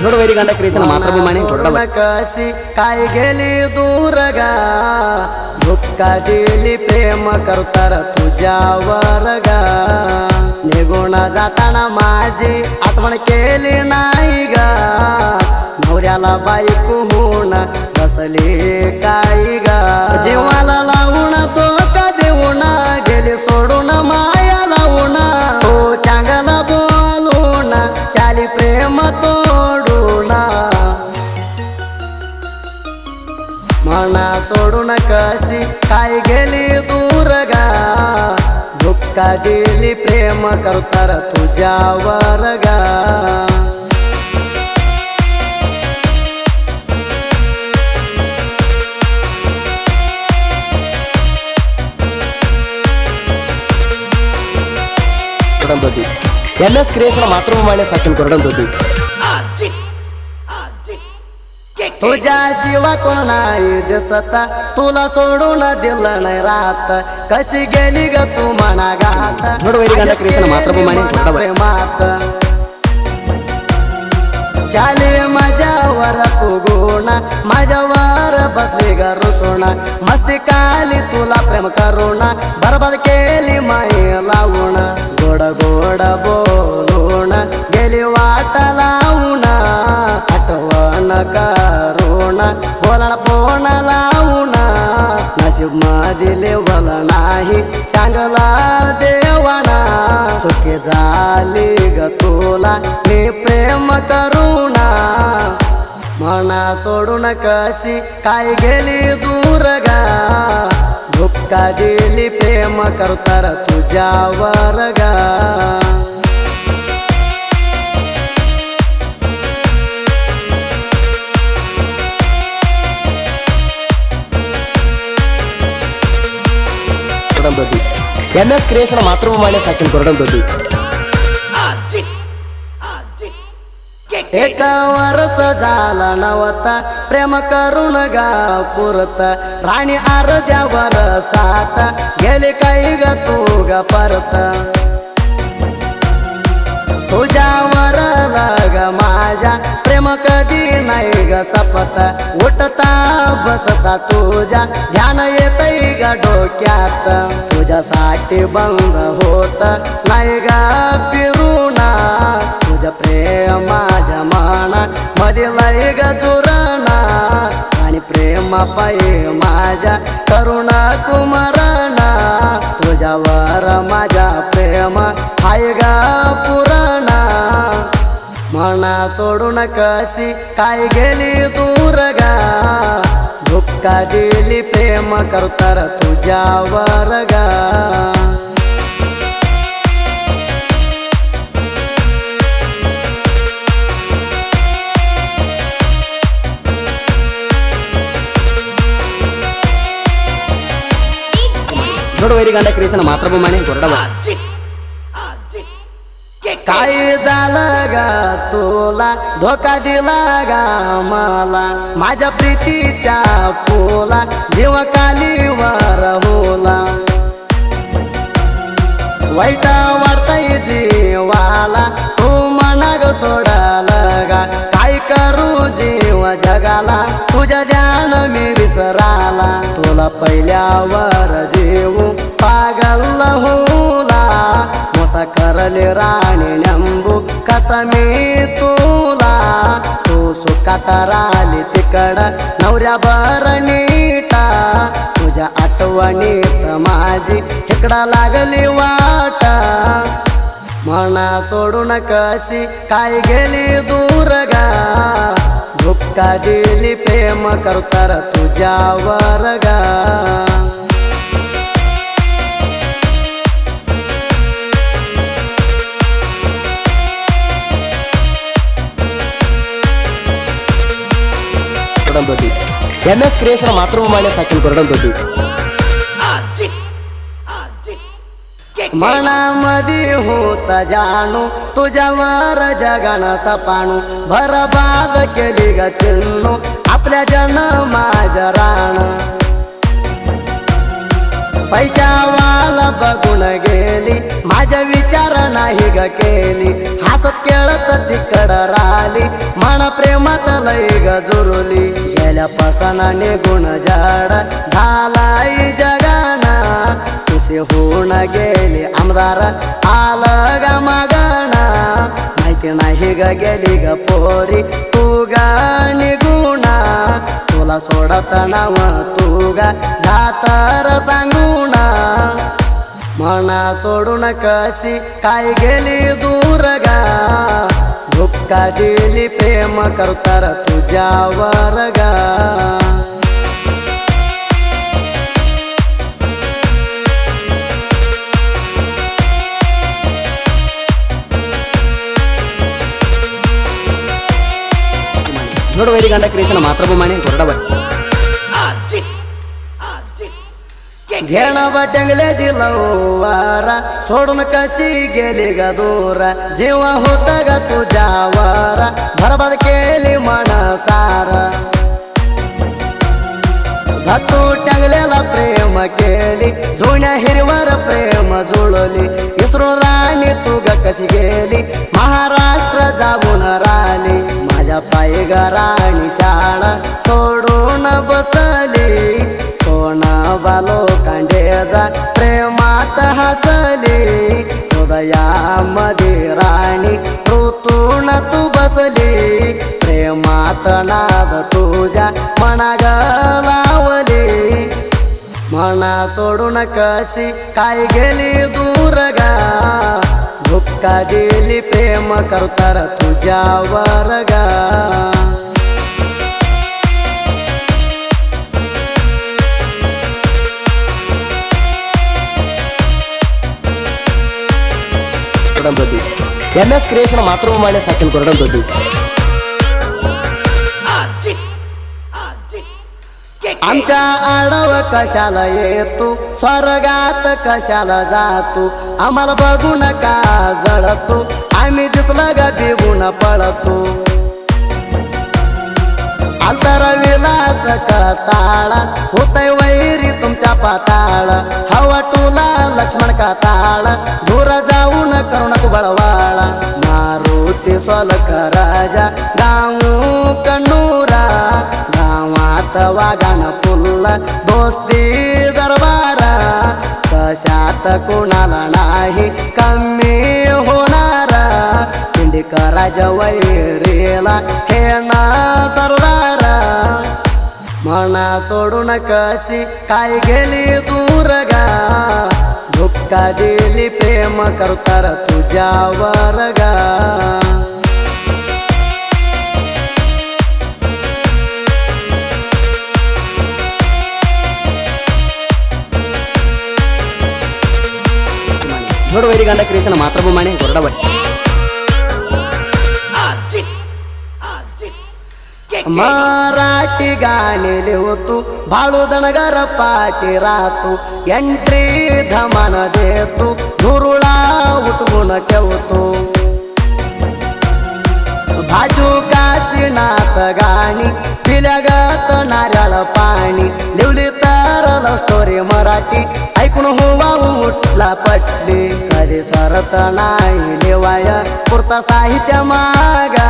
ನೋಡುವರಿ ಗಂಡ ಕ್ರಿಯೇಷನ್ ಮಾತೃಭೂಮಿ ಕೊಡವ कशी काय गेली दूर गा दुःख दिली प्रेम करतर तुझ्यावर गा निघून जाताना माझी आठवण केली नाही गा नवऱ्याला बायको होऊन बसली काय गा जीवाला लावून तो का देऊन गेली सोडून माया लावून हो चांगला बोलून चाली प्रेम तोडून मना सोडून कशी काय गेली दूर गा दुःख दिली प्रेम करतर तुझ्यावर गा MS क्रिएशन मातृभूमी साकीन कोरडन दोदी तुझ्या शिवा कोण नाही दिसता तुला सोडून दिलं नाही रात कशी गेली ग तू मना गात ನೋಡುವರಿ ಗಂಡ ಕ್ರಿಯೇಷನ್ ಮಾತೃಭೂಮಿ ಕೊಡವ प्रेमात चाले माझ्यावर फुगून माझ्यावर बसली ग रुसून मस्ती काली तुला प्रेम करून बरबाद केली माई लावून गोड गोड बोलून गेली वाट लावून आठवण करून बोलण फोन लावून नशीब मध्ये लेवल नाही चांगला देवाना चुकी झाली ग तुला मी प्रेम करूना मना सोडून कशी काय गेली दूर गा दुःख दिली प्रेम करतर तुझ्यावर गा MS क्रिएशन मातृभूमी साकीन कोरडन दोदी एक वर्ष झाला नवता प्रेम करून गा पुरत राणी अर्ध्या वर्षात गेले काही ग तू ग परत तुझ्यावर लग माझ्या प्रेम कधी नाही ग सपत उठता बसता तुझ्या ध्यान येतय ग डोक्यात तुझ्यासाठी बंद होत नाही ग फिरूना तुझ प्रेम माझ्या मना मध्ये लय ग जुरणा आणि प्रेम पायी माझ्या करुणा कुमारणा तुझ्यावर माझ्या प्रेम हाय ग पुराणा मना सोडून कशी काय गेली दूर गा दुःख दिली प्रेम करतर तुझ्यावर गा ನೋಡುವರಿ ಗಂಡ ಕ್ರಿಯೇಷನ್ ಮಾತೃಭೂಮಿ ಕೊರಡವ काय झालं गा तुला धोका दिला गा मला माझ्या प्रीतीच्या फुला जीव कालीवर होला वाईट वाटतय जीवाला तू मना ग सोडाल गा काय करू जीव जगाला तुझ्या ध्यान मी विसराला तुला पहिल्यावर जीव पागल होला मोसा करले राणी नंबू कसा मी तुला तू सुखात राहिली तिकड नवऱ्या नीटा तुझ्या आठवणीत माझी इकडा लागली वाट मना सोडून कशी काय गेली दूर गा दुःख दिली प्रेम करतर तुझ्यावर गा MS क्रिएशन मातृभूमी साकीन कोरडन दोदी मनामध्ये होता जाणू तुझ्यावर जगान सपाणू बरबाद केली ग चिन्नू आपल्या जन्माचं राण पैशावाला बघून गेली माझ्या विचार नाही ग केली हसत खेळत तिकड राहिली मना प्रेमात लय गजुरली गेल्या पासाना निघून झाड झालाय जगाना तुझे होऊन गेले आमदार आलं ग मागणा माहिती नाही ग गेली ग पोरी तू गा निघुणा तुला सोडत नाव तू गा जातर सांगुणा मना सोडून कशी काय गेली दूर गा धोका दिली प्रेम करतर तुझ्यावर गा ನೋಡುವರಿ ಗಂಡ ಕ್ರಿಯೇಷನ್ ಮಾತೃಭೂಮಿ ಕೊರಡಬ घेणं बटंगल्याची लवारा सोडून कशी गेली ग दूर जेव्हा होत ग तुझ्यावर बरबाद केली मन सारा धतू टांगल्याला प्रेम केली जुन्या हिरवर प्रेम जुळली इसरून राणी तू ग कशी गेली महाराष्ट्र जाऊन राहिली माझ्या पायी ग राणी शाळा सोडून बसली सोना बालो कांडेजा प्रेमात हसली हृदयामध्ये राणी ऋतून तू बसली प्रेमात नाद तुझ्या मनाग लावली मना सोडून कशी काय गेली दूर गा धोका दिली प्रेम करतर तुझ्यावर गा MS क्रिएशन मातृभूमी साकील कोरडम दొడ్డి आमच्या आडव कशाला येतो स्वर्गात कशाला जातो आम्हाला बघून का जळतो आम्ही दिसलं ग बिगून पळतो आलतर विलास कताळा होतय वैरी तुमच्या पाताळ हवा तुला लक्ष्मण काताळ दूर जाऊन करुणक बळवाळा मारुती सोलक राजा गाऊ कन्नूरा गावात वागान फुल्ला दोस्ती दरबारा कशात कोणाला नाही कमी होणारा कराजा वैरीला हे ना सरदारा मना सोडून कशी काय गेली दूर गा धोका दिली प्रेम करतर तुझ्यावर गा ನೋಡುವರಿ ಗಂಡ ಕ್ರಿಯೇಷನ್ ಮಾತೃಭೂಮಿ ಕೊರಡಬ मराठी गाणे लिहतो भाळू दणगर पाठी राहतो एंट्री धमान देतो धुरुळा उठवून ठेवतो भाजू काशीनाथ गाणी पिल्यागत नारळ पाणी लिवली तर लव स्टोरी मराठी ऐकून हुवा उठला पटली कधी सरत नाही लिवाय पुरता साहित्य मागा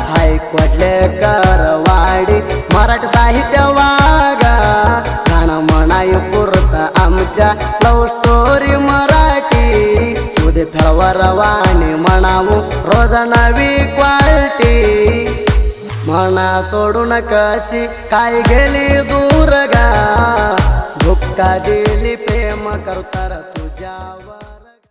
हाय कोडले करवाडी मराठी साहित्य वागा गाणं म्हणाय पुरता आमच्या लव स्टोरी मराठी सुदे फेळवर वाणी म्हणावू रोज नवी क्वालिटी मना सोडून कशी काय गेली दूर गा धोका दिली प्रेम करतर तुझ्यावर